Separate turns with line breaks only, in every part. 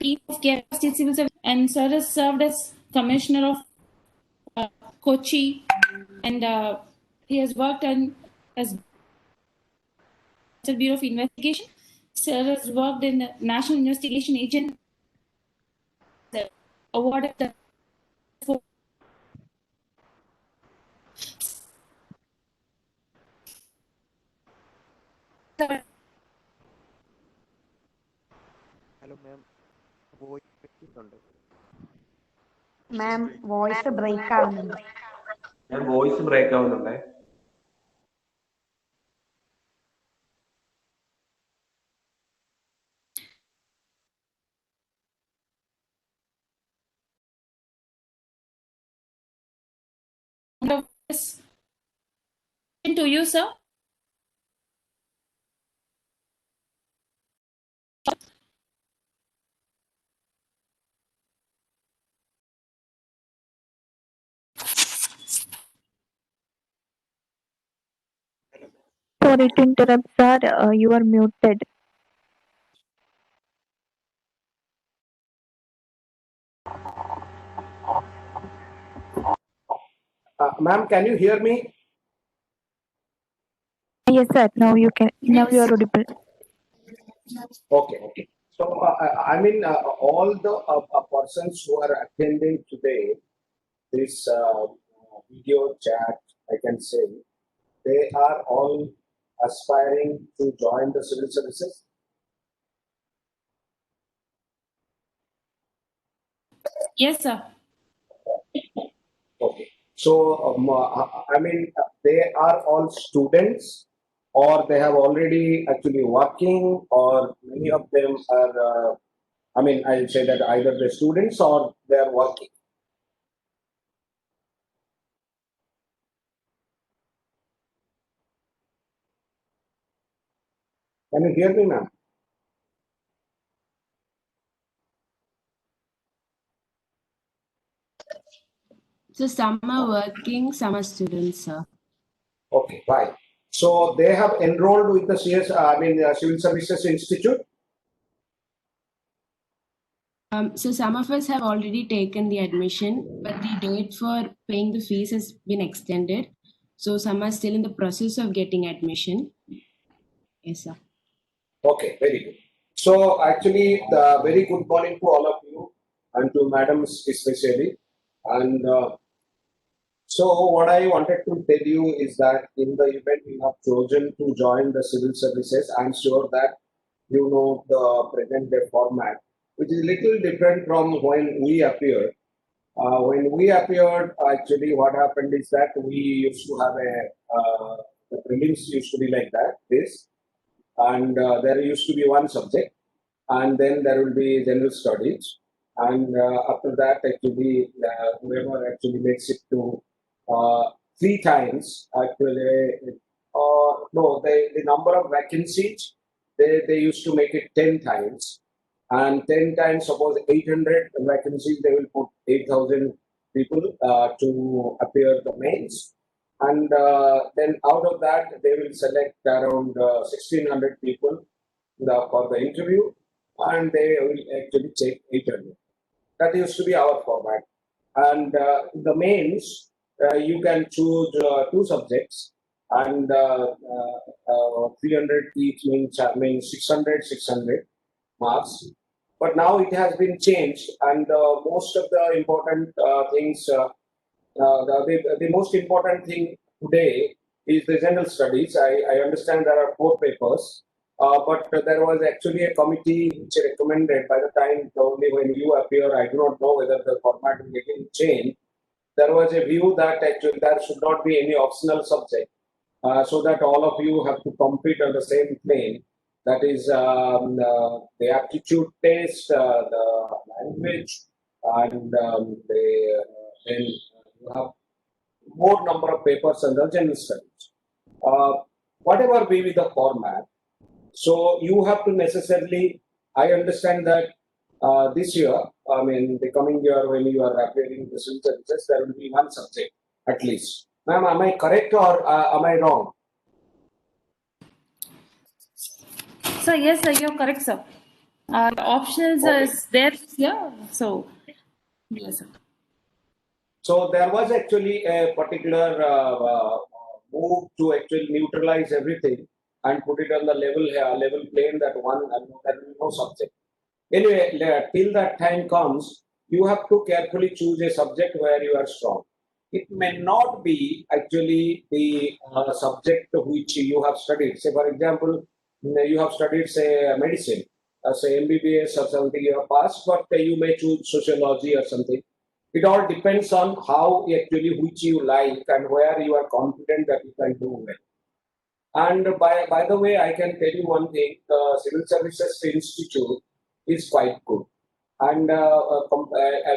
Chief of Kerala State Civil Service, and sir has served as Commissioner of Kochi, and he has worked as Bureau of Investigation. Sir has worked in the National Investigation Agent, awarded the
Hello, ma'am. Voice ഉണ്ട്.
Ma'am, voice break ആവുന്നുണ്ട്.
ഞാൻ voice break ആവുന്നുണ്ടേ.
to you, sir.
Sorry to interrupt, sir. You are muted.
Ma'am, can you hear me?
Yes, sir. Now you can. Now you are audible.
Okay. So, all the persons who are attending today, this video chat, I can say, they are all aspiring to join the civil services.
Yes, sir.
Okay. So, they are all students, or they have already actually working, or many of them are, I'll say that either they're students or they are working. Can you hear me, ma'am?
So some are working, some are students, sir.
Okay, right. So they have enrolled with the Civil Services Institute.
So some of us have already taken the admission, but the date for paying the fees has been extended. So some are still in the process of getting admission. Yes, sir.
Okay, very good. So actually, the very good morning to all of you and to madams especially. And so what I wanted to tell you is that in the event you have chosen to join the civil services, I'm sure that you know the present day format, which is a little different from when we appeared. When we appeared, actually what happened is that we used to have the prelims used to be like that, this, and there used to be one subject, and then there will be general studies, and after that actually whoever actually makes it to 3 times actually, no, the number of vacancies, they used to make it 10 times, and 10 times, suppose 800 vacancies, they will put 8,000 people to appear the mains, and then out of that they will select around 1,600 people for the interview, and they will actually take 800. That used to be our format. And the mains, you can choose 2 subjects, and 300 each means 600 marks. But now it has been changed, and most of the important things, the most important thing today is the general studies. I understand there are 4 papers, but there was actually a committee which recommended, by the time only when you appear, I do not know whether the format is getting changed. There was a view that actually there should not be any optional subject, so that all of you have to compete on the same plane. That is the aptitude test, the language, and then you have more number of papers and the general studies. Whatever be with the format, so you have to necessarily, I understand that this year, the coming year, when you are appearing in the civil services, there will be one subject at least. Ma'am, am I correct or am I wrong?
Sir, yes, sir, you're correct, sir. Optionals
Okay.
is there here. So, yes, sir.
So there was actually a particular move to actually neutralize everything and put it on the level plane that one there will be no subject. Anyway, till that time comes, you have to carefully choose a subject where you are strong. It may not be actually the subject which you have studied. Say, for example, you have studied, say, medicine, say MBBS or something you have passed, but you may choose sociology or something. It all depends on how actually which you like and where you are confident that you can do well. And by the way, I can tell you one thing: the Civil Services Institute is quite good. And I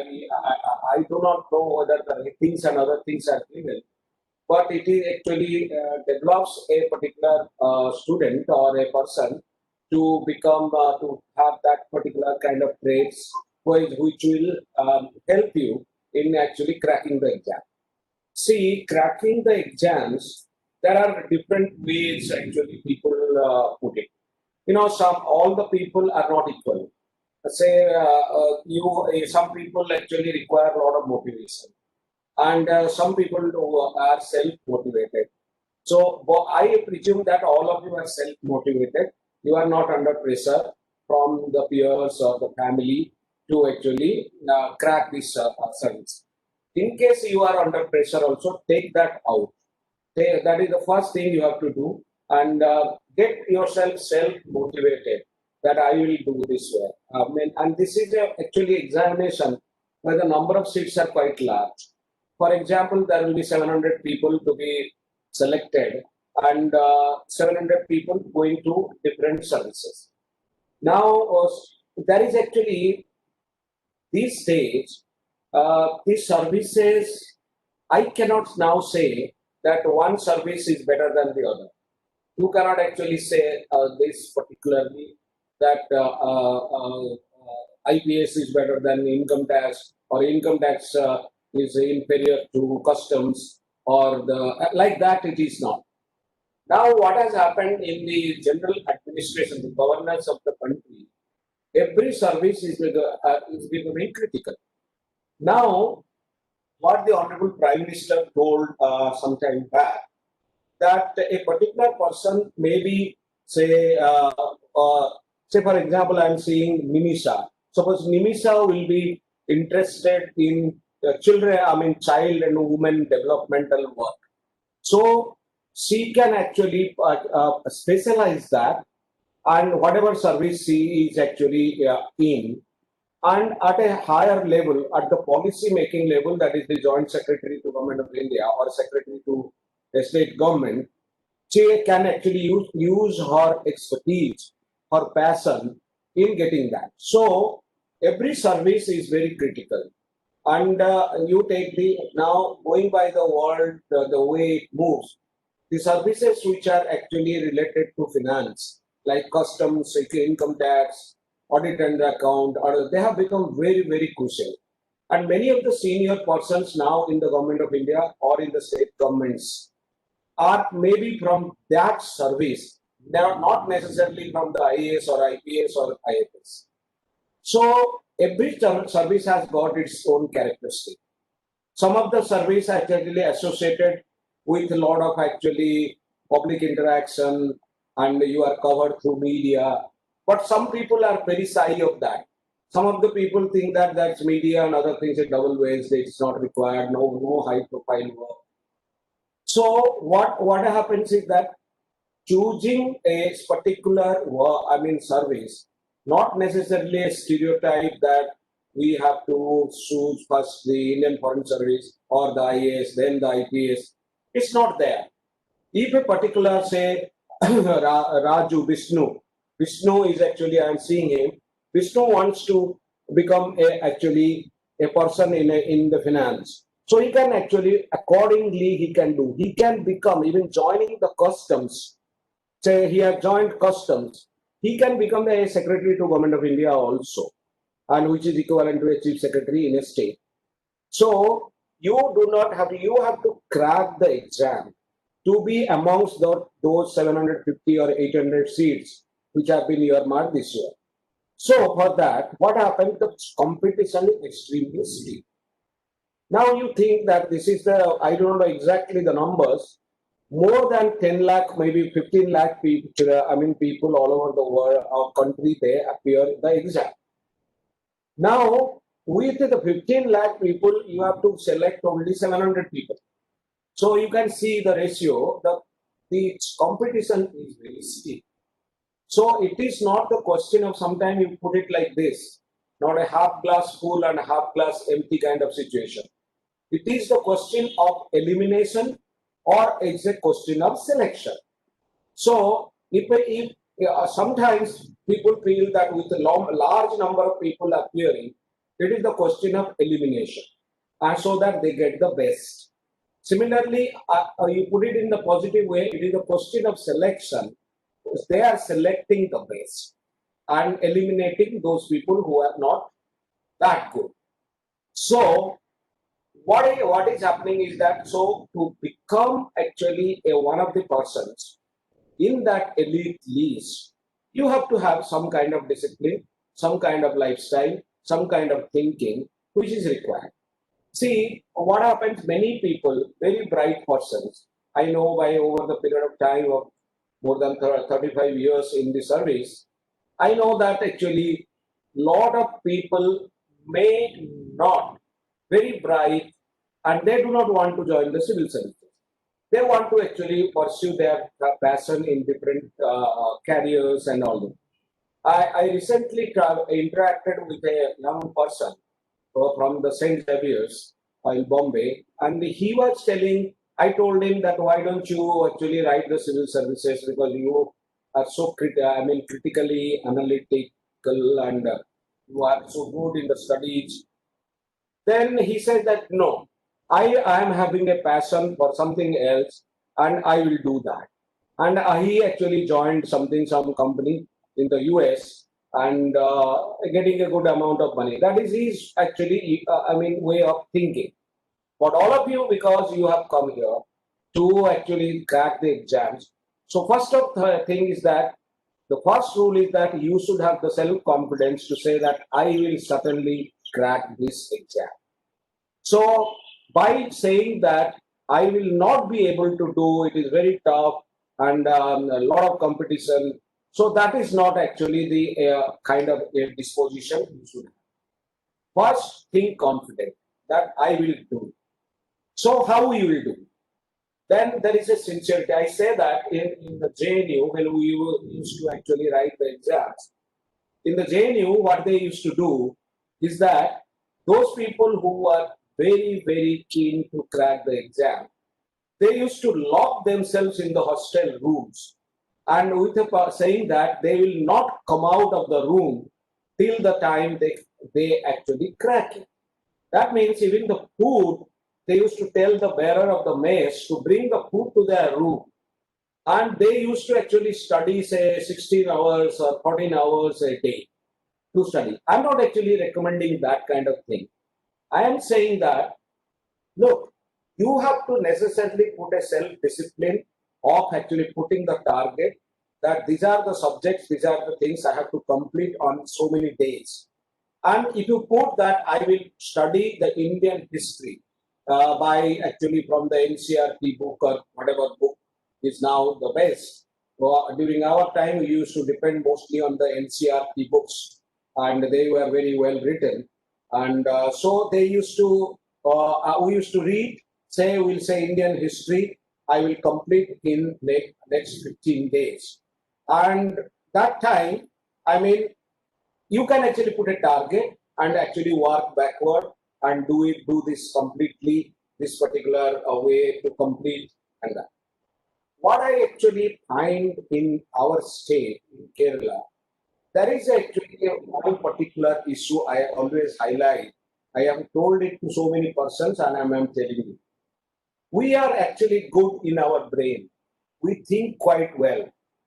do not know whether the ratings and other things are given, but it is actually develops a particular student or a person to become to have that particular kind of traits which will help you in actually cracking the exam. See, cracking the exams, there are different ways actually people put it. You know, all the people are not equal. Say some people actually require a lot of motivation, and some people who are self-motivated. So I presume that all of you are self-motivated. You are not under pressure from the peers or the family to actually crack this service. In case you are under pressure, also take that out. That is the first thing you have to do, and get yourself self-motivated that I will do this way. And this is actually examination where the number of seats are quite large. For example, there will be 700 people to be selected, and 700 people going to different services. Now, there is actually these days, these services, I cannot now say that one service is better than the other. You cannot actually say this particularly that IPS is better than income tax, or income tax is inferior to customs, or like that. It is not. Now, what has happened in the general administration, the governance of the country, every service is becoming critical. Now, what the Honorable Prime Minister told some time back, that a particular person maybe say, say for example, I am seeing Nimisha. Suppose Nimisha will be interested in child and women developmental work. So she can actually specialize that, and whatever service she is actually in, and at a higher level, at the policy making level, that is the Joint Secretary to Government of India or Secretary to the state government, she can actually use her expertise, her passion in getting that. So every service is very critical. And you take now going by the world, the way it moves, the services which are actually related to finance, like customs, income tax, audit and account, they have become very, very crucial. And many of the senior persons now in the Government of India or in the state governments are maybe from that service. They are not necessarily from the IAS or IPS or IFS. So every service has got its own characteristic. Some of the service are actually associated with a lot of actually public interaction, and you are covered through media. But some people are very shy of that. Some of the people think that that's media and other things are double ways. It's not required. No high profile work. So what happens is that choosing a particular service, not necessarily a stereotype that we have to choose first the Indian Foreign Service or the IAS, then the IPS. It's not there. If a particular, say, Raju Vishnu is actually, I am seeing him, Vishnu wants to become actually a person in the finance. So he can actually, accordingly, he can become, even joining the customs. Say he has joined customs, he can become a secretary to Government of India also, and which is equivalent to a chief secretary in a state. So you have to crack the exam to be amongst those 750 or 800 seats which have been earmarked this year. So for that, what happened? The competition is extremely steep. Now you think that this is the, I don't know exactly the numbers, more than 10 lakh, maybe 15 lakh people, people all over the world, our country, they appear in the exam. Now, with the 15 lakh people, you have to select only 700 people. So you can see the ratio, the competition is very steep. So it is not the question of sometimes you put it like this, not a half glass full and half glass empty kind of situation. It is the question of elimination or it's a question of selection. So if sometimes people feel that with a large number of people appearing, it is the question of elimination, and so that they get the best. Similarly, you put it in the positive way, it is a question of selection. They are selecting the best and eliminating those people who are not that good. So what is happening is that, so to become actually one of the persons in that elite list, you have to have some kind of discipline, some kind of lifestyle, some kind of thinking, which is required. See, what happens, many people, very bright persons, I know by over the period of time of more than 35 years in the service, I know that actually lot of people may not, very bright, and they do not want to join the civil service. They want to actually pursue their passion in different careers and all that. I recently interacted with a young person from the St. Xavier's in Bombay, and he was telling, I told him that why don't you actually write the civil services, because you are so critically analytical and you are so good in the studies. Then he said that no, I am having a passion for something else and I will do that. And he actually joined some company in the US and getting a good amount of money. That is his actually, way of thinking. But all of you, because you have come here to actually crack the exams. So first of the thing is that the first rule is that you should have the self-confidence to say that I will certainly crack this exam. So by saying that I will not be able to do, it is very tough and a lot of competition. So that is not actually the kind of disposition you should have. First, think confident that I will do. So how you will do? Then there is a sincerity. I say that in the JNU, when we used to actually write the exams, in the JNU, what they used to do is that those people who were very, very keen to crack the exam, they used to lock themselves in the hostel rooms and with saying that they will not come out of the room till the time they actually crack it. That means even the food, they used to tell the bearer of the mess to bring the food to their room. And they used to actually study, say, 16 hours or 14 hours a day to study. I'm not actually recommending that kind of thing. I am saying that, look, you have to necessarily put a self-discipline of actually putting the target that these are the subjects, these are the things I have to complete on so many days. And if you put that, I will study the Indian history by actually from the NCERT book or whatever book is now the best. During our time, we used to depend mostly on the NCERT books and they were very well written. And so they used to, we used to read, we'll say Indian history, I will complete in next 15 days. And that time, you can actually put a target and actually work backward and do this completely, this particular way to complete and that. What I actually find in our state, in Kerala, there is actually one particular issue I always highlight. I have told it to so many persons and I am telling you. We are actually good in our brain. We think quite well.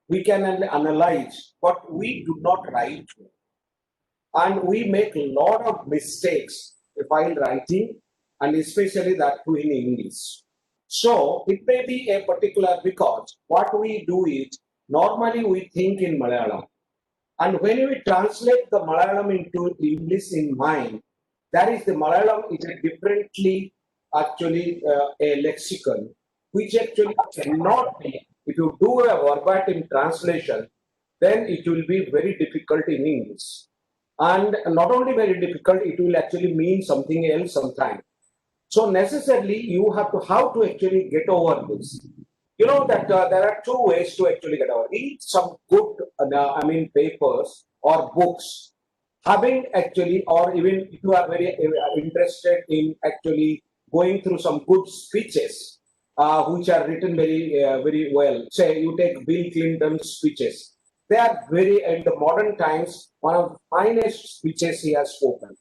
We can analyze, but we do not write well. And we make a lot of mistakes while writing, and especially that too in English. So it may be a particular, because what we do is, normally we think in Malayalam. And when we translate the Malayalam into English in mind, that is the Malayalam is a differently actually a lexicon, which actually cannot be, if you do a verbatim translation, then it will be very difficult in English. And not only very difficult, it will actually mean something else sometimes. So necessarily you have to how to actually get over this. You know that there are two ways to actually get over. Read some good, papers or books, having actually, or even if you are very interested in actually going through some good speeches, which are written very well. Say you take Bill Clinton's speeches. They are very, in the modern times, one of the finest speeches he has spoken.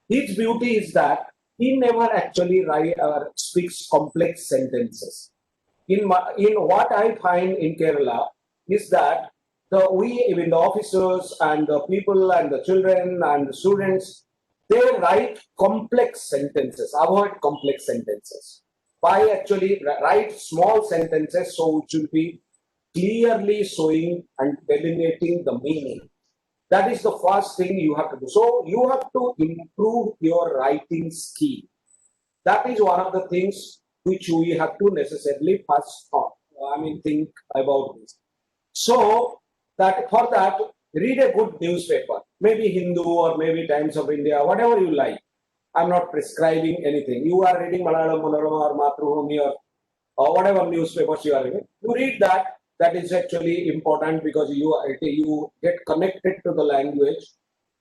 His beauty is that he never actually speaks complex sentences. In what I find in Kerala is that even the officers and the people and the children and the students, they write complex sentences, avoid complex sentences. By actually write small sentences, so it should be clearly showing and delineating the meaning. That is the first thing you have to do. So you have to improve your writing skill. That is one of the things which we have to necessarily first think about this. So that for that, read a good newspaper, maybe Hindu or maybe Times of India, whatever you like. I'm not prescribing anything. You are reading Malayalam, Manorama or Mathrubhumi or whatever newspapers you are reading. You read that. That is actually important because you get connected to the language.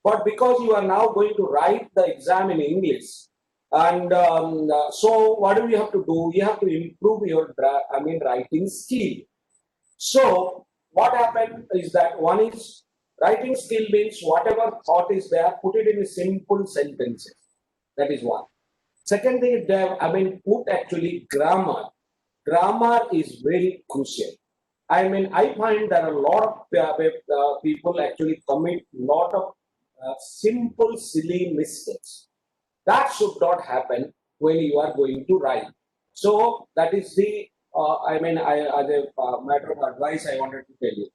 But because you are now going to write the exam in English, and so what do you have to do? You have to improve your writing skill. So what happened is that one is writing skill means whatever thought is there, put it in simple sentences. That is one. Second thing is put actually grammar. Grammar is very crucial. I find that a lot of people actually commit a lot of simple, silly mistakes. That should not happen when you are going to write. So that is the, as a matter of advice I wanted to tell you.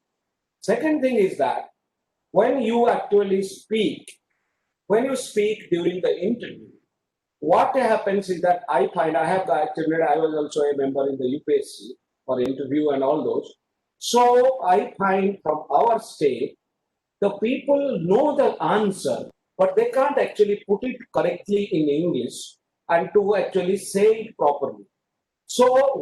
Second thing is that when you actually speak, when you speak during the interview, what happens is that I was also a member in the UPSC for interview and all those. So I find from our state, the people know the answer, but they can't actually put it correctly in English and to actually say it properly. So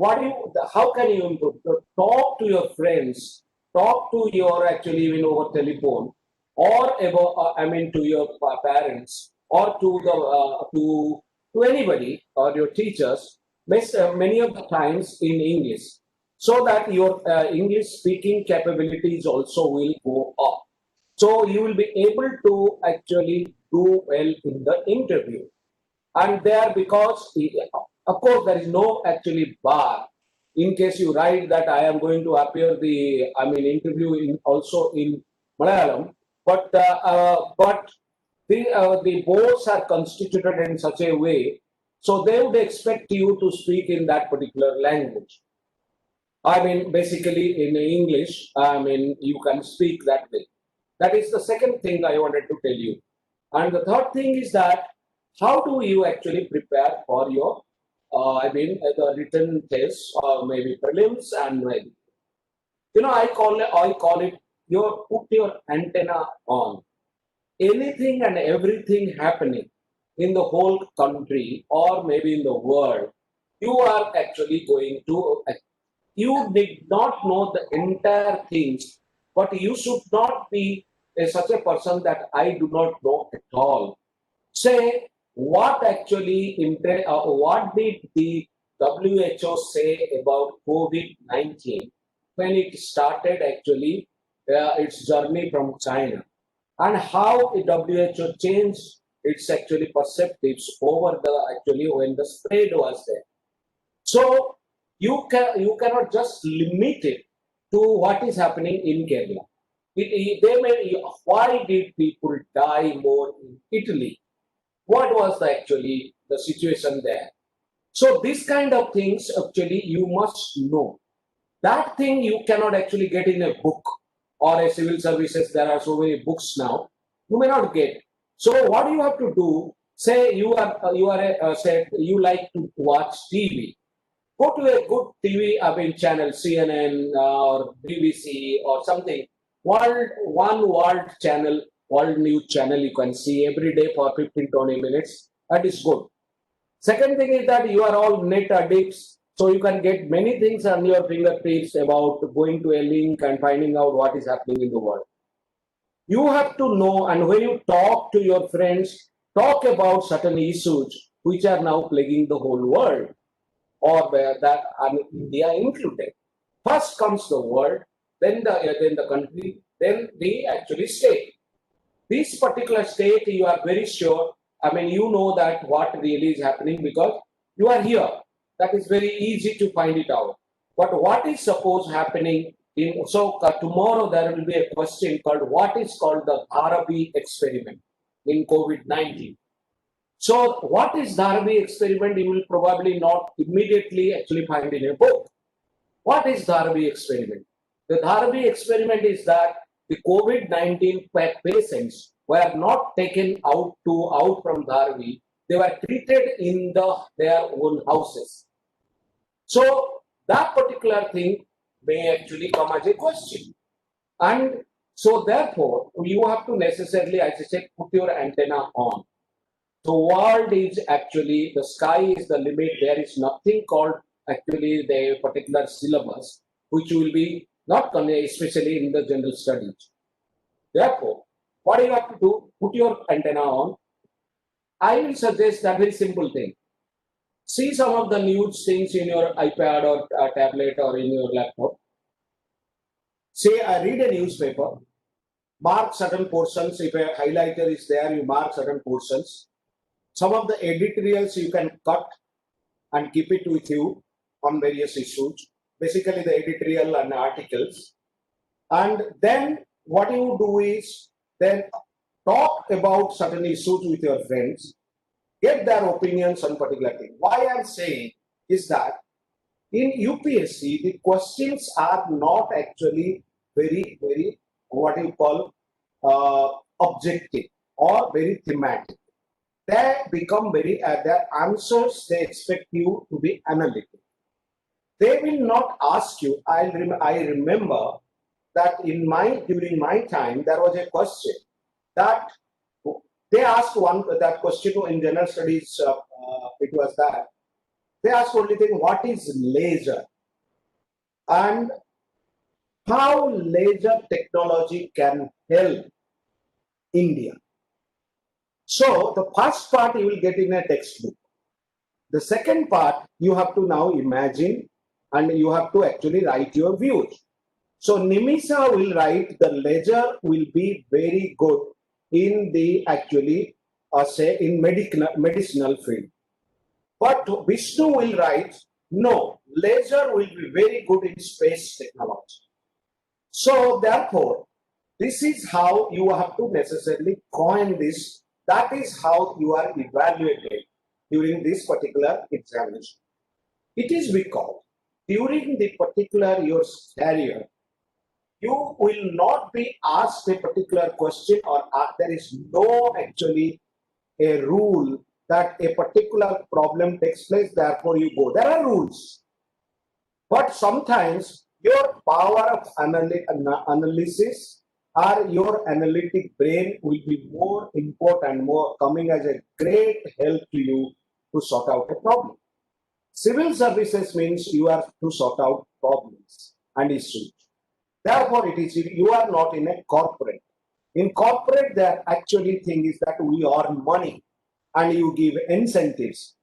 how can you improve? Talk to your friends, talk to your actually even over telephone, or to your parents, or to anybody or your teachers, many of the times in English, so that your English speaking capabilities also will go up. So you will be able to actually do well in the interview. And there, because of course there is no actually bar. In case you write that I am going to appear interview also in Malayalam, but the boards are constituted in such a way, so they would expect you to speak in that particular language. Basically in English, you can speak that way. That is the second thing I wanted to tell you. And the third thing is that how do you actually prepare for your, the written test or maybe prelims and maybe. I call it put your antenna on. Anything and everything happening in the whole country or maybe in the world, you are actually going to, you did not know the entire things, but you should not be such a person that I do not know at all. Say, what actually, what did the WHO say about COVID-19 when it started actually its journey from China? And how the WHO changed its actually perceptives over when the spread was there. So you cannot just limit it to what is happening in Kerala. Why did people die more in Italy? What was actually the situation there? So this kind of things actually you must know. That thing you cannot actually get in a book. or a civil services, there are so many books now, you may not get. So what you have to do, say you like to watch TV. Go to a good TV, channel, CNN or BBC or something. One world channel, world news channel you can see every day for 15-20 minutes. That is good. Second thing is that you are all net addicts, so you can get many things on your fingertips about going to a link and finding out what is happening in the world. You have to know, and when you talk to your friends, talk about certain issues which are now plaguing the whole world, or where that and India included. First comes the world, then the country, then the actually state. This particular state, you are very sure. You know that what really is happening because you are here. That is very easy to find it out. But what is suppose happening in? So tomorrow there will be a question called what is called the Dharavi experiment in COVID-19. So what is Dharavi experiment? You will probably not immediately actually find in a book. What is Dharavi experiment? The Dharavi experiment is that the COVID-19 patients were not taken out from Dharavi. They were treated in their own houses. So that particular thing may actually come as a question. And so therefore, you have to necessarily, as I said, put your antenna on. The world is actually, the sky is the limit. There is nothing called actually the particular syllabus, which will be not especially in the general studies. Therefore, what you have to do, put your antenna on. I will suggest that very simple thing. See some of the news things in your iPad or tablet or in your laptop. Say I read a newspaper, mark certain portions. If a highlighter is there, you mark certain portions. Some of the editorials you can cut and keep it with you on various issues, basically the editorial and articles. And then what you do is then talk about certain issues with your friends, get their opinions on particular thing. Why I'm saying is that in UPSC, the questions are not actually very, very, what you call objective or very thematic. They become very, their answers, they expect you to be analytical. They will not ask you. I remember that during my time, there was a question that they asked that question in general studies. It was that they asked only thing, what is laser and how laser technology can help India. So the first part you will get in a textbook. The second part you have to now imagine and you have to actually write your views. So Nimisa will write the laser will be very good in the actually say in medicinal field. But Vishnu will write, no, laser will be very good in space technology. So therefore, this is how you have to necessarily coin this. That is how you are evaluated during this particular examination. It is because during the particular your career, you will not be asked a particular question or there is no actually a rule that a particular problem takes place, therefore you go. There are rules. But sometimes your power of analysis or your analytic brain will be more important, more coming as a great help to you to sort out a problem. Civil services means you are to sort out problems and issues. Therefore, it is you are not in a corporate. In corporate, the actually thing is that we earn money and you give incentives.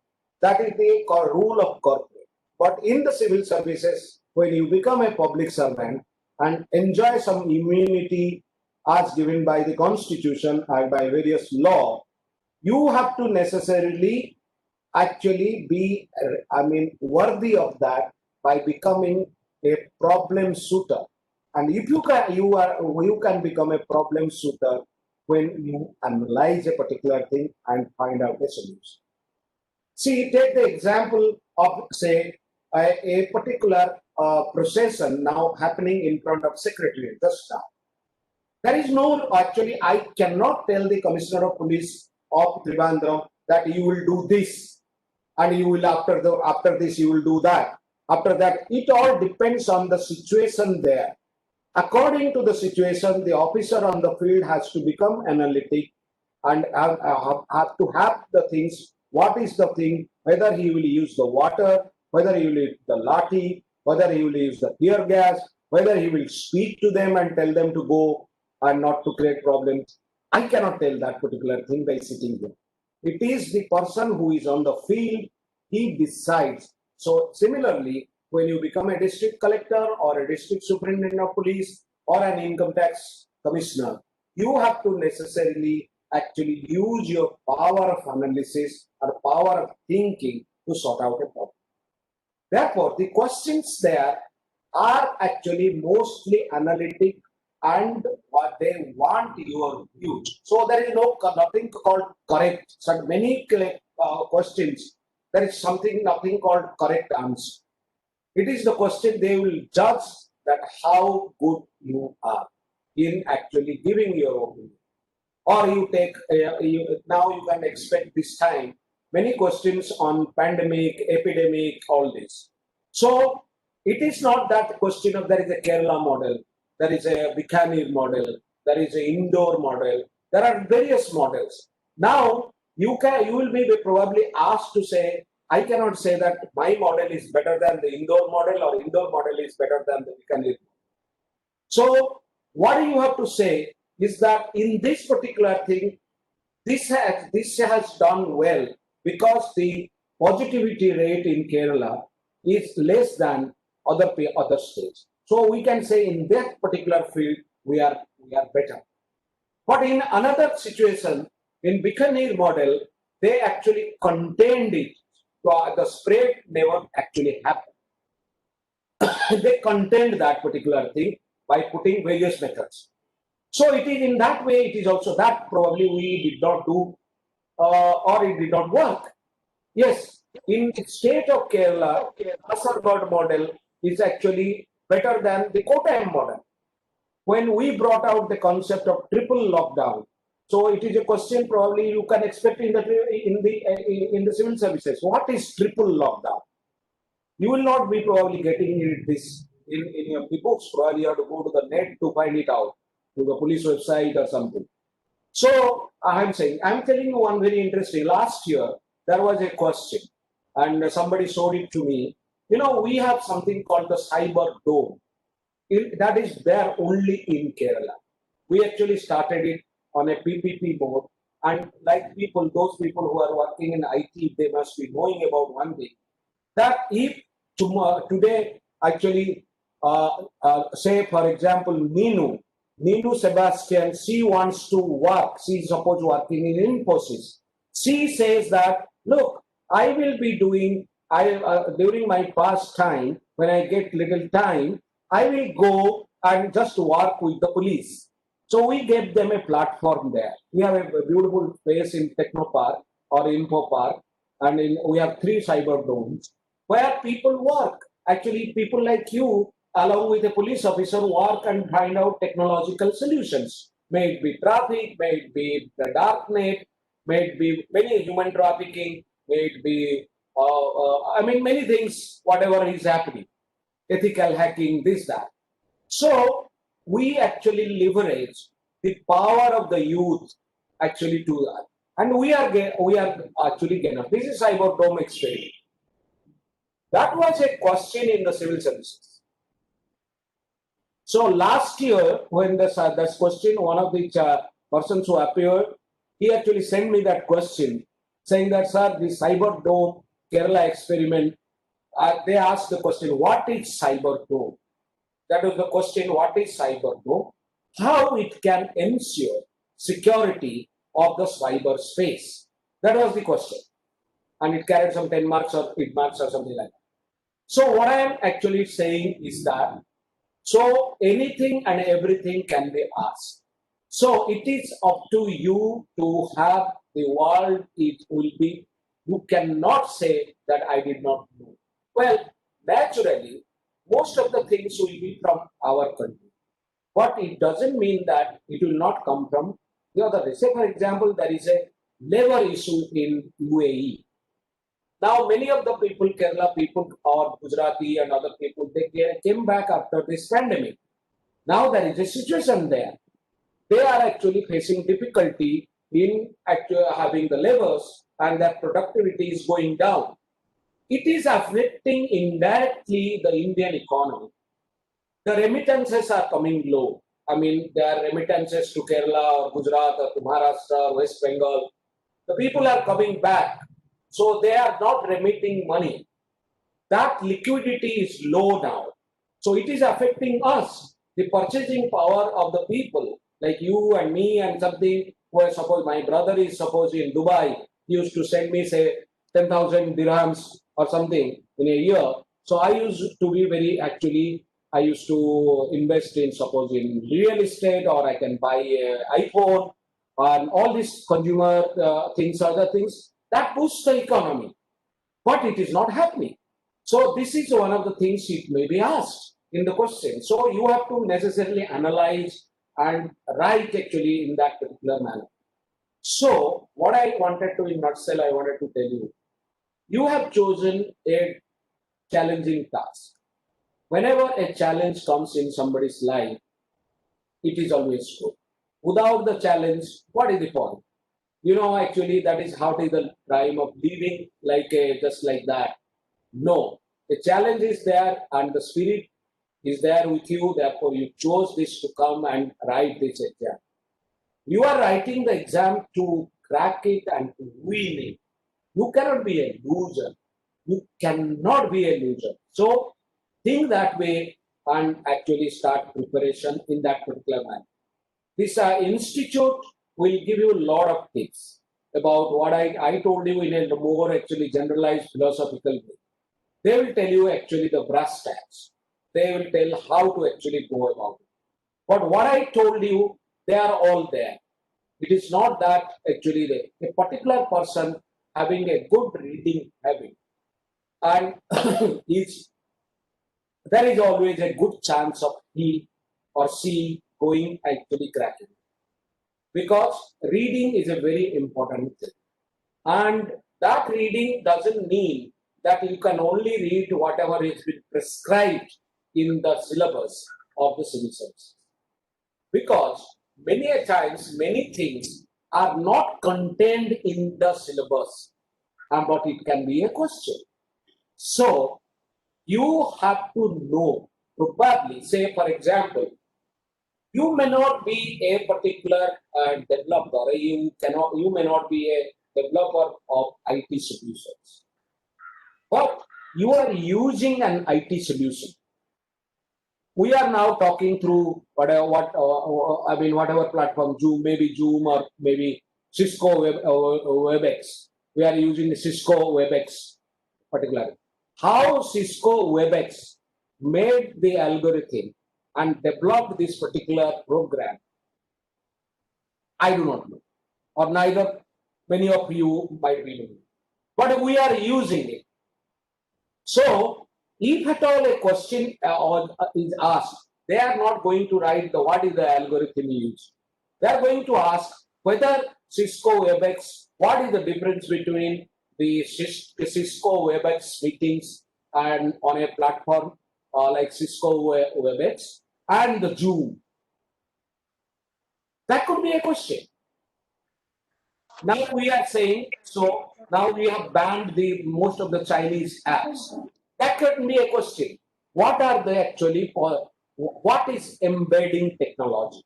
That is the rule of corporate. But in the civil services, when you become a public servant and enjoy some immunity as given by the constitution and by various law, you have to necessarily actually be, worthy of that by becoming a problem shooter. And if you can become a problem shooter when you analyze a particular thing and find out a solution. See, take the example of, say, a particular procession now happening in front of Secretariat, just now. There is no, actually, I cannot tell the Commissioner of Police of Trivandrum that you will do this and you will after this you will do that. After that, it all depends on the situation there. According to the situation, the officer on the field has to become analytic and have to have the things. What is the thing? Whether he will use the water, whether he will use the lathi, whether he will use the tear gas, whether he will speak to them and tell them to go and not to create problems. I cannot tell that particular thing by sitting there. It is the person who is on the field, he decides. So similarly, when you become a district collector or a district superintendent of police or an income tax commissioner, you have to necessarily actually use your power of analysis or power of thinking to sort out a problem. Therefore, the questions there are actually mostly analytic and what they want your view. So there is nothing called correct. So many questions, there is nothing called correct answer. It is the question they will judge that how good you are in actually giving your opinion. Or you take, now you can expect this time many questions on pandemic, epidemic, all this. So it is not that question of there is a Kerala model, there is a Bikaner model, there is an Indore model, there are various models. Now you will be probably asked to say, I cannot say that my model is better than the Indore model or Indore model is better than the Bikaner. So what you have to say is that in this particular thing, this has done well because the positivity rate in Kerala is less than other states. So we can say in that particular field we are better. But in another situation, in Bikaner model, they actually contained it. So the spread never actually happened. They contained that particular thing by putting various methods. So it is in that way, it is also that probably we did not do or it did not work. Yes, in the state of Kerala, Kasaragod model is actually better than the Kottayam model. When we brought out the concept of triple lockdown, so it is a question probably you can expect in the civil services. What is triple lockdown? You will not be probably getting this in your books. Probably you have to go to the net to find it out, to the police website or something. So I'm telling you one very interesting. Last year there was a question, and somebody showed it to me. You know, we have something called the Cyber Dome. That is there only in Kerala. We actually started it on a PPP mode, and like those people who are working in IT, they must be knowing about one thing, that if today actually say for example Ninu Sebastian, she wants to work, she is supposed working in Infosys. She says that, look, I will be doing, during my past time, when I get little time, I will go and just work with the police. So we gave them a platform there. We have a beautiful place in Technopark or Info Park, and we have 3 cyber domes where people work. Actually, people like you, along with a police officer, work and find out technological solutions. May it be traffic, may it be the dark net, may it be many human trafficking, may it be, many things, whatever is happening, ethical hacking, this, that. So we actually leverage the power of the youth actually to that. And we are actually gainers. This is Cyber Dome experiment. That was a question in the civil services. So last year, when this question, one of the persons who appeared, he actually sent me that question, saying that, sir, the Cyber Dome Kerala experiment, they asked the question, what is Cyber Dome? That was the question, what is Cyber Dome? How it can ensure security of the cyber space. That was the question. And it carried some 10 marks or 8 marks or something like that. So what I am actually saying is that, so anything and everything can be asked. So it is up to you to have the world, it will be, you cannot say that I did not know. Well, naturally, most of the things will be from our country. but it doesn't mean that it will not come from the other. Say, for example, there is a labor issue in UAE. Now, many of the people, Kerala people or Gujarati and other people, they came back after this pandemic. Now there is a situation there. They are actually facing difficulty in actually having the labors, and their productivity is going down. It is affecting indirectly the Indian economy. The remittances are coming low. I mean, there are remittances to Kerala or Gujarat or to Maharashtra or West Bengal. The people are coming back, so they are not remitting money. That liquidity is low now. So it is affecting us, the purchasing power of the people, like you and me and something. Where suppose my brother is suppose in Dubai, he used to send me say 10,000 dirhams or something in a year. So I used to be very actually. I used to invest in suppose in real estate, or I can buy an iPhone and all these consumer things, other things that boosts the economy. But it is not happening. So this is one of the things it may be asked in the question. So you have to necessarily analyze and write actually in that particular manner. So what I wanted to, in nutshell, I wanted to tell you, you have chosen a challenging task. Whenever a challenge comes in somebody's life, it is always good. Without the challenge, what is the point? You know, actually, that is how it is the time of living like a, just like that. No, the challenge is there and the spirit is there with you. Therefore, you chose this to come and write this exam. You are writing the exam to crack it and to win it. You cannot be a loser. You cannot be a loser. So, think that way and actually start preparation in that particular manner. This institute will give you a lot of tips about what I told you in a more actually generalized philosophical way. They will tell you actually the brass tacks. They will tell how to actually go about it. But what I told you, they are all there. It is not that actually a particular person having a good reading habit and there is always a good chance of he or she going actually cracking. Because reading is a very important thing. And that reading doesn't mean that you can only read whatever is been prescribed in the syllabus of the civil service. Because many a times, many things are not contained in the syllabus, but it can be a question. So, you have to know, probably, say for example, you may not be a particular developer, you may not be a developer of IT solutions, but you are using an IT solution. We are now talking through whatever platform, Zoom or maybe Cisco WebEx. We are using the Cisco WebEx particularly. How Cisco WebEx made the algorithm and developed this particular program, I do not know, or neither many of you might be knowing, but we are using it. So, if at all a question is asked, they are not going to write what is the algorithm used. They are going to ask whether Cisco WebEx, what is the difference between the Cisco WebEx meetings and on a platform like Cisco WebEx and the Zoom. That could be a question. Now we are saying, so now we have banned most of the Chinese apps. That could be a question. What are they actually for? What is embedding technology?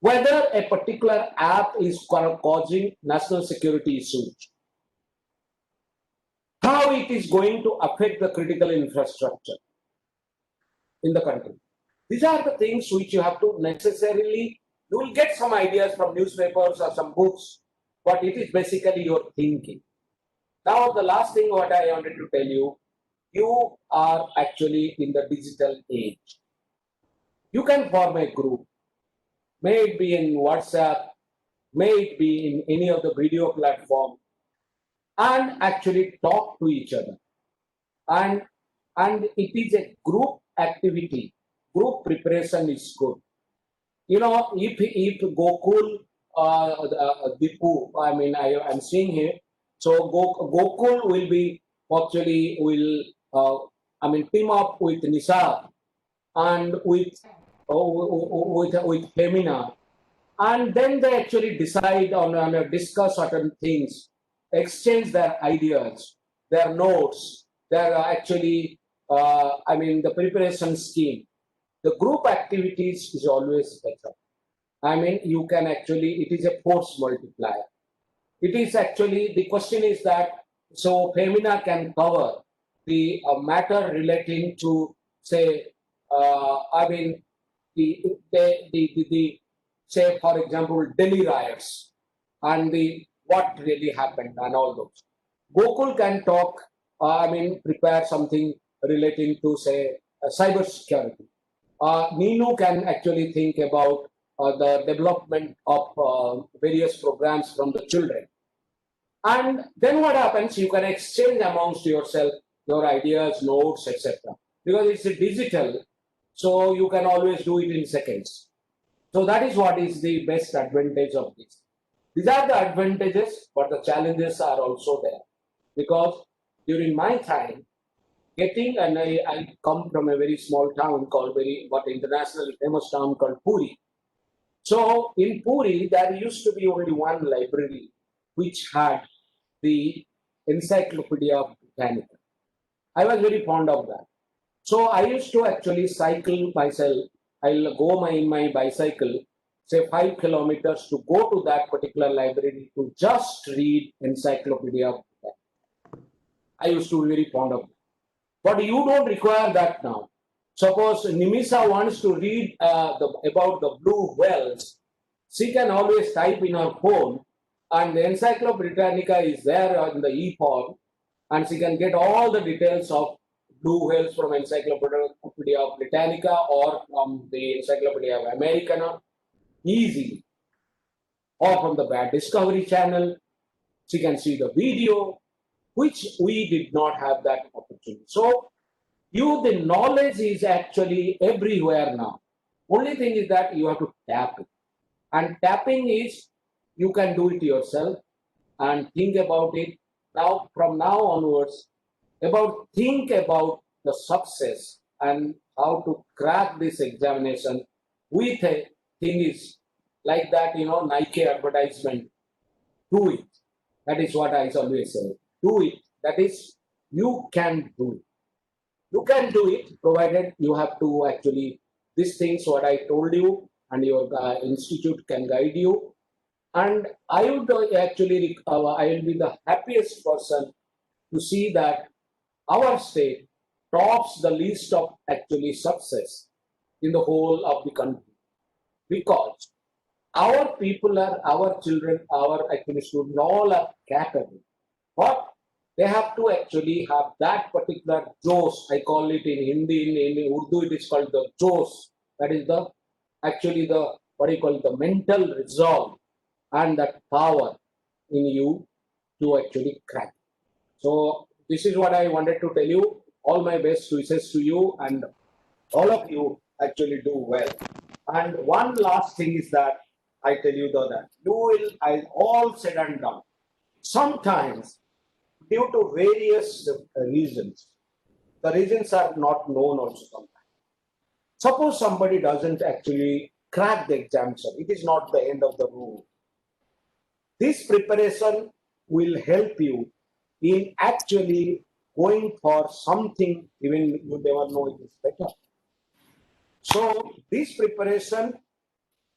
Whether a particular app is causing national security issues, how it is going to affect the critical infrastructure in the country. These are the things which you have to necessarily, you will get some ideas from newspapers or some books, but it is basically your thinking. Now, the last thing what I wanted to tell you, you are actually in the digital age. You can form a group. May it be in WhatsApp, may it be in any of the video platform, and actually talk to each other. And it is a group activity group preparation is good. You know, if Gokul, Dipu, I mean, I'm seeing here. So Gokul will be actually team up with Nisa and with Femina, and then they actually decide on discuss certain things, exchange their ideas, their notes, their the preparation scheme. The group activities is always better. I mean, you can actually, it is a force multiplier. It is actually, the question is that, so Femina can cover the matter relating to, say, say, for example, Delhi riots and what really happened and all those. Gokul can talk, prepare something relating to, say, cyber security. Ninu can actually think about the development of various programs from the children. And then what happens, you can exchange amongst yourself your ideas, notes, etc. Because it's a digital, so you can always do it in seconds. So that is what is the best advantage of this. These are the advantages, but the challenges are also there. Because during my time, and I come from a very small town called internationally famous town called Puri. So in Puri, there used to be only one library which had the Encyclopedia Britannica. I was very fond of that. So I used to actually cycle myself. I'll go in my bicycle, say 5 kilometers to go to that particular library to just read Encyclopedia Britannica. I used to be very fond of it. But you don't require that now. Suppose Nimisa wants to read about the blue whales. She can always type in her phone, and the Encyclopedia Britannica is there on the e-form, and she can get all the details of blue whales from Encyclopedia Britannica or from the Encyclopedia Americana easily. Or from the Bad Discovery Channel. She can see the video, which we did not have that opportunity. So, the knowledge is actually everywhere now. Only thing is that you have to tap it. And tapping is, you can do it yourself and think about it. Now, from now onwards, think about the success and how to crack this examination. We think is like that, Nike advertisement. Do it. That is what I always say. Do it. That is, you can do it. You can do it, provided you have to actually, these things what I told you, and your institute can guide you. And I would actually, I will be the happiest person to see that our state tops the list of actually success in the whole of the country. Because our people our children, our actually students, all are capable. But they have to actually have that particular josh. I call it in Hindi, in Urdu, it is called the josh. That is the mental resolve and that power in you to actually crack. So this is what I wanted to tell you. All my best wishes to you, and all of you actually do well. And one last thing is that I tell you that you will, all said and done, sometimes due to various reasons, the reasons are not known also sometimes. Suppose somebody doesn't actually crack the exam, sir. It is not the end of the road. This preparation will help you in actually going for something even you never know it is better. So this preparation,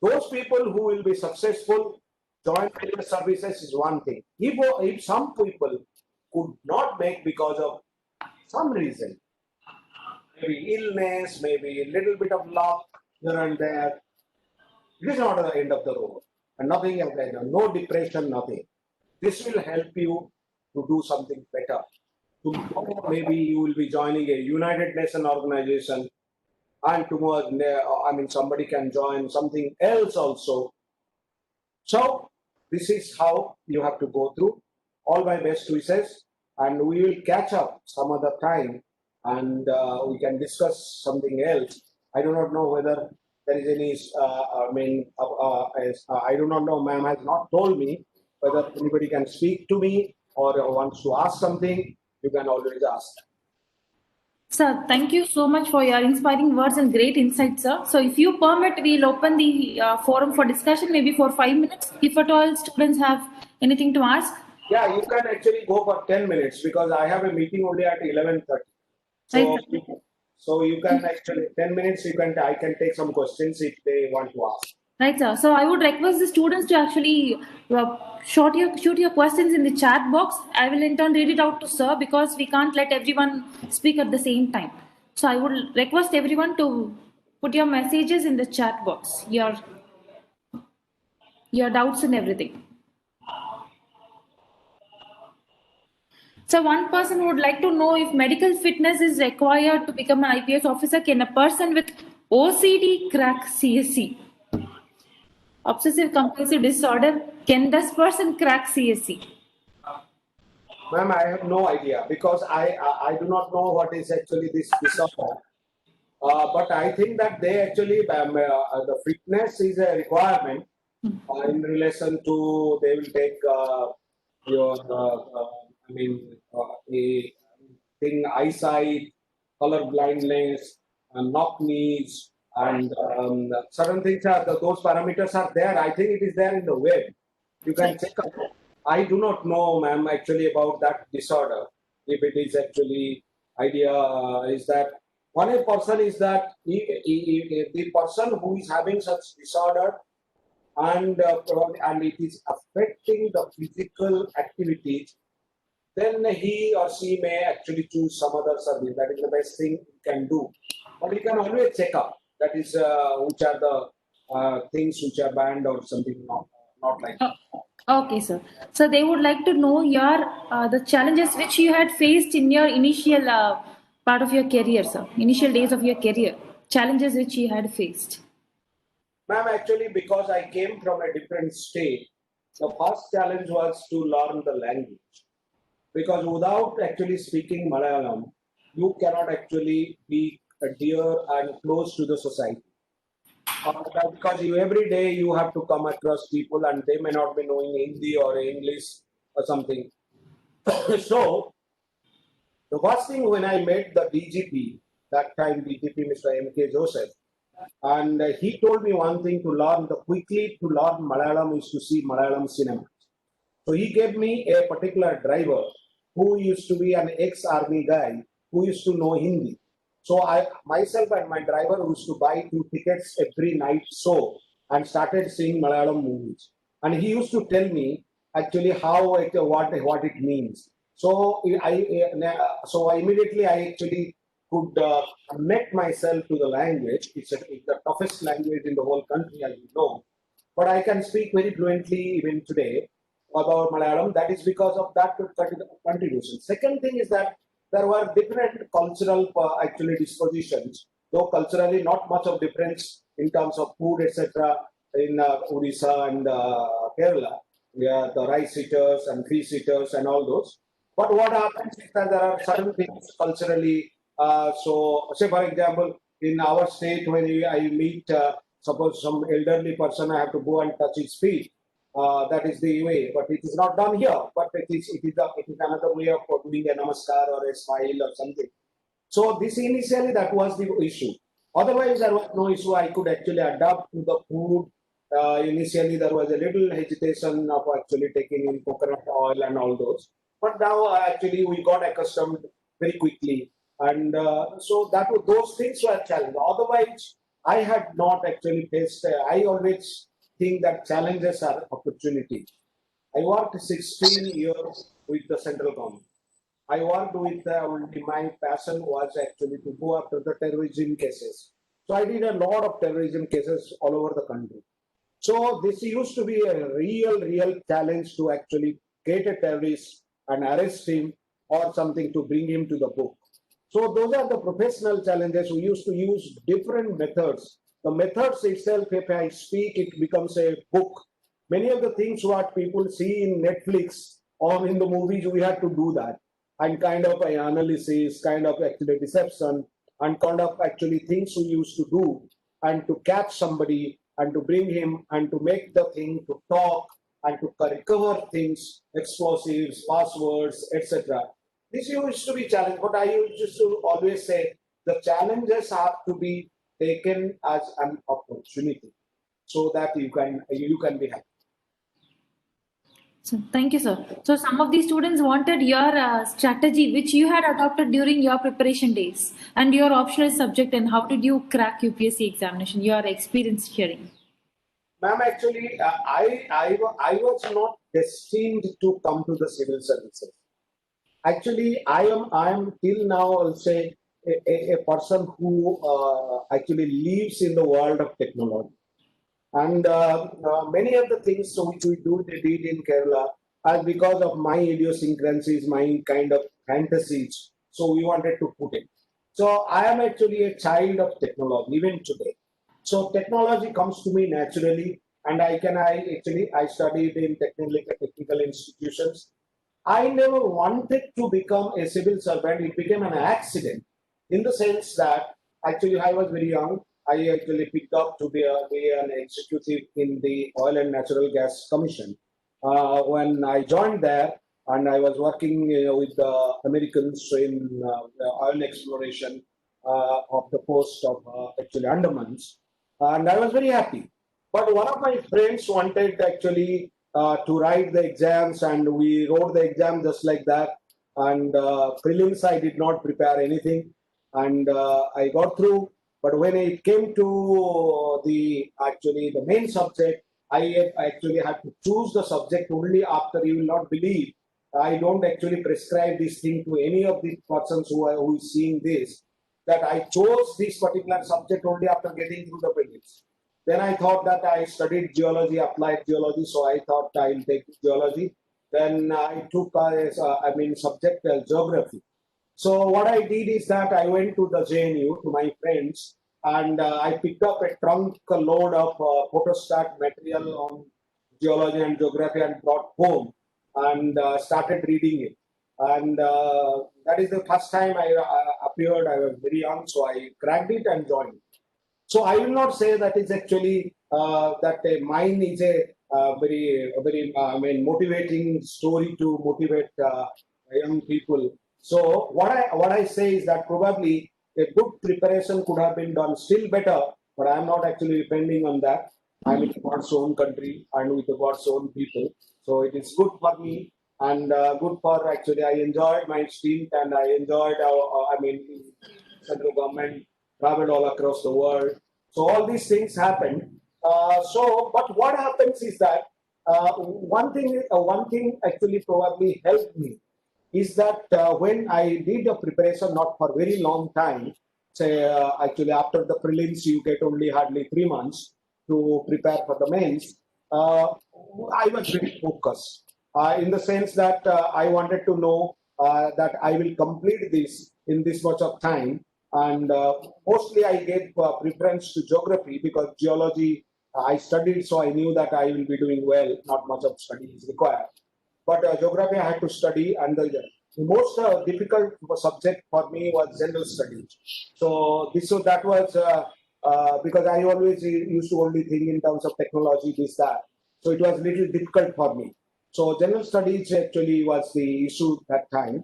those people who will be successful, join various services is one thing. If some people could not make because of some reason, maybe illness, maybe a little bit of luck here and there, it is not the end of the road. And nothing else, no depression, nothing. This will help you to do something better. Tomorrow, maybe you will be joining a United Nations organization, and tomorrow, somebody can join something else also. So, this is how you have to go through. All my best wishes, and we will catch up some other time, and we can discuss something else. I do not know whether there is any, I do not know, ma'am has not told me whether anybody can speak to me or wants to ask something. You can always ask.
Sir, thank you so much for your inspiring words and great insights, sir. So if you permit, we'll open the forum for discussion, maybe for 5 minutes, if at all students have anything to ask.
Yeah, you can actually go for 10 minutes because I have a meeting only at 11:30. So,
Right.
so you can actually 10 minutes. I can take some questions if they want to ask.
Right, sir. So I would request the students to actually shoot your questions in the chat box. I will in turn read it out to sir because we can't let everyone speak at the same time. So I would request everyone to put your messages in the chat box, your doubts and everything. So one person would like to know if medical fitness is required to become an IPS officer. Can a person with OCD crack CSE? Obsessive compulsive disorder, can this person crack CSE?
Ma'am, I have no idea because I do not know what is actually this disorder. But I think that they actually, the fitness is a requirement in relation to, they will take your, a thing, eyesight, color blindness, knock knees, and certain things are, those parameters are there. I think it is there in the web. You can check out. I do not know, ma'am, actually about that disorder. If it is actually idea is that one person is that the person who is having such disorder and it is affecting the physical activities, then he or she may actually choose some other service. That is the best thing you can do. But you can always check up. That is which are the things which are banned or something not like that.
Okay, sir. So they would like to know your the challenges which you had faced in your initial part of your career, sir. Initial days of your career, challenges which you had faced.
Ma'am, actually, because I came from a different state, the first challenge was to learn the language. Because without actually speaking Malayalam, you cannot actually be dear and close to the society. Because every day you have to come across people and they may not be knowing Hindi or English or something. So, the first thing when I met the DGP, that time DGP Mr. M.K. Joseph, and he told me one thing to learn, quickly to learn Malayalam is to see Malayalam cinema. So he gave me a particular driver who used to be an ex-army guy who used to know Hindi. So I myself and my driver used to buy 2 tickets every night so and started seeing Malayalam movies. And he used to tell me actually how what it means. So I immediately actually could connect myself to the language. It's the toughest language in the whole country, as you know. But I can speak very fluently even today about Malayalam. That is because of that contribution. Second thing is that there were different cultural actually dispositions, though culturally not much of difference in terms of food, etc. in Odisha and Kerala. Yeah, the rice eaters and fish eaters and all those. But what happens is that there are certain things culturally. So, say for example, in our state, when I meet suppose some elderly person, I have to go and touch his feet. That is the way, but it is not done here. But it is another way of doing a namaskar or a smile or something. So this initially that was the issue. Otherwise, there was no issue. I could actually adapt to the food. Initially, there was a little hesitation of actually taking in coconut oil and all those. But now actually we got accustomed very quickly, and so those things were challenging. Otherwise, I had not actually faced. I always think that challenges are opportunities. I worked 16 years with the central government. I worked with my passion was actually to go after the terrorism cases. So I did a lot of terrorism cases all over the country. So this used to be a real challenge to actually get a terrorist and arrest him or something to bring him to the book. So those are the professional challenges. We used to use different methods. The methods itself, if I speak, it becomes a book. Many of the things what people see in Netflix or in the movies, we had to do that. And kind of an analysis, kind of actually deception. and kind of actually things we used to do, and to catch somebody and to bring him and to make the thing to talk and to recover things, explosives, passwords, etc. This used to be challenge, but I used to always say the challenges have to be taken as an opportunity so that you can be happy.
So thank you, sir. So some of these students wanted your strategy, which you had adopted during your preparation days, and your optional subject, and how did you crack UPSC examination? Your experience sharing.
Ma'am, actually, I was not destined to come to the civil services. Actually, I am till now, I'll say, a person who actually lives in the world of technology. And many of the things which we did in Kerala are because of my idiosyncrasies, my kind of fantasies. So we wanted to put it. So I am actually a child of technology, even today. So technology comes to me naturally, and I studied in technical institutions. I never wanted to become a civil servant. It became an accident in the sense that actually I was very young. I actually picked up to be an executive in the Oil and Natural Gas Commission. When I joined there, and I was working with the Americans in oil exploration of the coast of actually Andamans, and I was very happy. But one of my friends wanted actually to write the exams, and we wrote the exam just like that. And prelims, I did not prepare anything, and I got through. But when it came to the main subject, I actually had to choose the subject only after. You will not believe. I don't actually prescribe this thing to any of the persons who is seeing this. That I chose this particular subject only after getting through the prelims. Then I thought that I studied geology, applied geology, so I thought I'll take geology. Then I took subject geography. So what I did is that I went to the JNU to my friends, and I picked up a trunk load of photostat material on geology and geography and brought home and started reading it. And that is the first time I appeared. I was very young, so I cracked it and joined it. So I will not say that is actually that mine is a very motivating story to motivate young people. So what I say is that probably a good preparation could have been done still better, but I am not actually depending on that. I'm in God's own country and with God's own people. So it is good for me and good for actually I enjoyed my stint and I enjoyed central government, traveled all across the world. So all these things happened. But what happens is that one thing actually probably helped me is that when I did a preparation not for very long time, say actually after the prelims you get only hardly 3 months to prepare for the mains, I was very focused in the sense that I wanted to know that I will complete this in this much of time. And mostly I gave preference to geography because geology I studied, so I knew that I will be doing well, not much of study is required. But geography I had to study, and the most difficult subject for me was general studies. So that was because I always used to only think in terms of technology, this, that. So it was a little difficult for me. So general studies actually was the issue that time.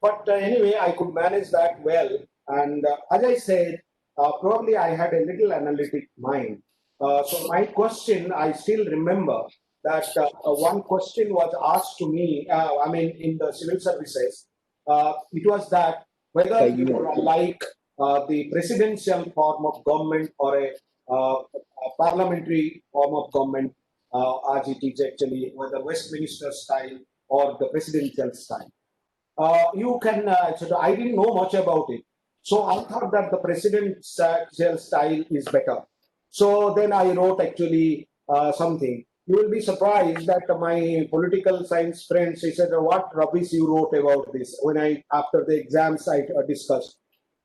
But anyway, I could manage that well. And as I said, probably I had a little analytic mind. So my question, I still remember that one question was asked to me, in the civil services, it was that whether you like the presidential form of government or a parliamentary form of government, as it is actually, whether Westminster style or the presidential style. You can, I didn't know much about it. So I thought that the presidential style is better. So then I wrote actually something. You will be surprised that my political science friends, he said, what rubbish you wrote about this when after the exams I discussed.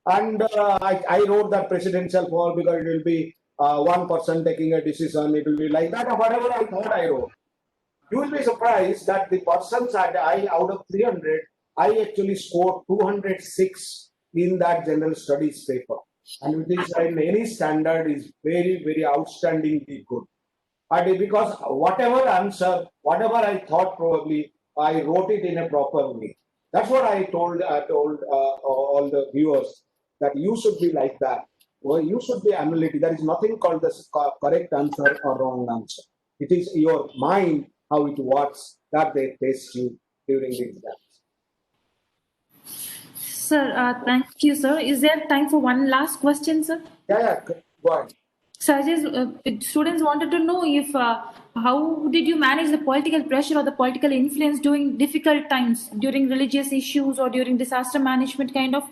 And I wrote that presidential form because it will be one person taking a decision. It will be like that or whatever I thought I wrote. You will be surprised that the persons out of 300, I actually scored 206 in that general studies paper. And it is in any standard is very, very outstandingly good. And because whatever answer, whatever I thought probably, I wrote it in a proper way. That's what I told all the viewers, that you should be like that. Well, you should be analytic. There is nothing called the correct answer or wrong answer. It is your mind, how it works, that they test you during the exams.
Sir, thank you, sir. Is there time for one last question, sir?
Yeah, go ahead.
So I just, students wanted to know if how did you manage the political pressure or the political influence during difficult times, during religious issues or during disaster management kind of,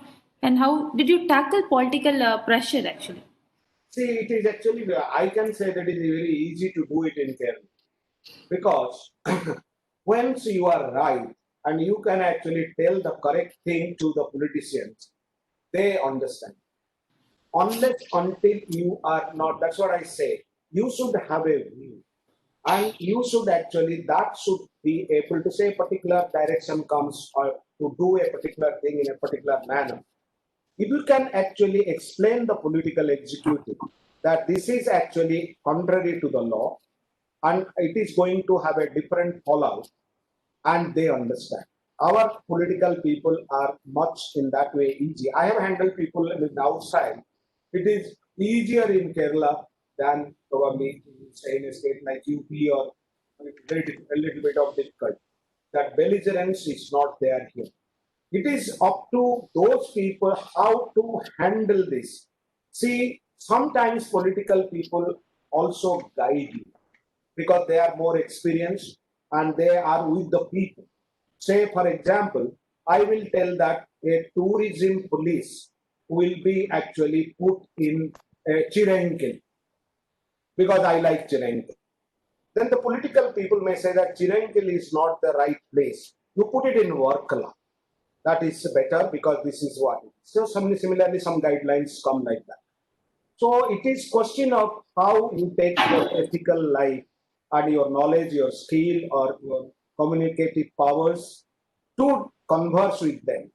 and how did you tackle political pressure actually?
See, it is actually, I can say that it is very easy to do it in Kerala. Because once you are right and you can actually tell the correct thing to the politicians, they understand. Unless until you are not, that's what I say, you should have a view. And you should actually, that should be able to say a particular direction comes or to do a particular thing in a particular manner. If you can actually explain the political executive that this is actually contrary to the law and it is going to have a different fallout, and they understand. Our political people are much in that way easy. I have handled people in the outside. It is easier in Kerala than probably say in a state like UP or a little bit of difficult. That belligerence is not there here. It is up to those people how to handle this. See, sometimes political people also guide you because they are more experienced and they are with the people. Say, for example, I will tell that a tourism police will be actually put in Chirenkel because I like Chirenkel. Then the political people may say that Chirenkel is not the right place. You put it in Varkala. That is better because this is what it is. So similarly, some guidelines come like that. So it is question of how you take your ethical life and your knowledge, your skill or your communicative powers to converse with them.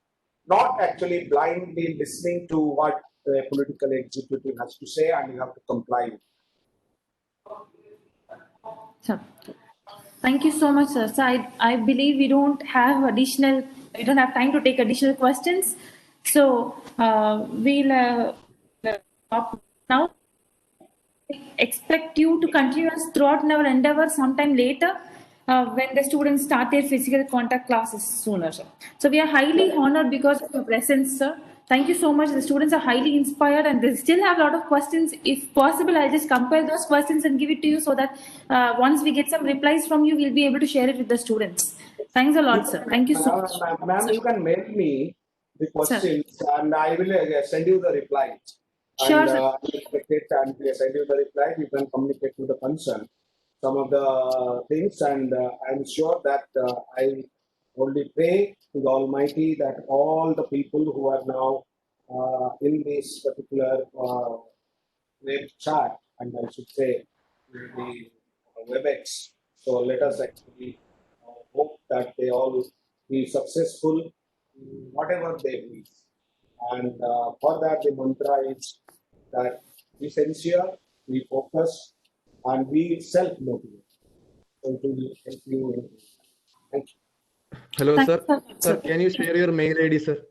Not actually blindly listening to what the political executive has to say and you have to comply with.
Sir, thank you so much, sir. So I believe we don't have time to take additional questions. So we'll stop now. Expect you to continue us throughout our endeavor sometime later when the students start their physical contact classes sooner, sir. So we are highly honored because of your presence, sir. Thank you so much. The students are highly inspired and they still have a lot of questions. If possible, I'll just compile those questions and give it to you so that once we get some replies from you, we'll be able to share it with the students. Thanks a lot, sir. Thank you so much.
Ma'am, you can mail me the questions and I will send you the replies.
Sure,
and
sir.
and send you the reply. You can communicate to the concern some of the things, and I'm sure that I only pray to the Almighty that all the people who are now in this particular web chat, and I should say the WebEx. So let us actually hope that they all be successful in whatever they please. And for that, the mantra is that be sincere, be focused, and be self-motivated. So it will help you. Thank you.
Hello,
Thank
sir.
you so much,
Sir, can you share your mail ID, sir?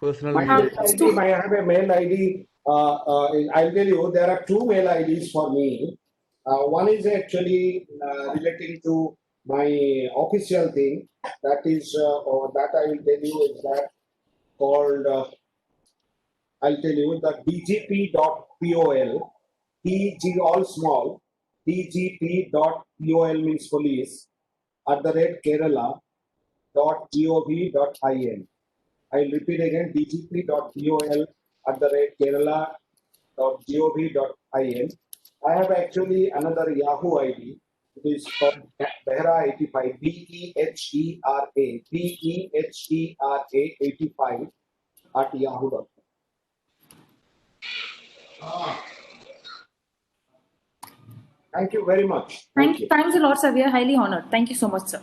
Personal
My
mail
mail
ID.
ID, I have a mail ID. I'll tell you, there are two mail IDs for me. One is actually relating to my official thing. That is, or that I will tell you is that called, I'll tell you the dgp.pol, TG all small, dgp.pol means police, @kerala.gov.in. I'll repeat again, dgp.pol@kerala.gov.in. I have actually another Yahoo ID. It is called Behra85, BEHERA 85 @yahoo.com. Thank you very much. Thank you.
Thanks a lot, sir. We are highly honored. Thank you so much, sir.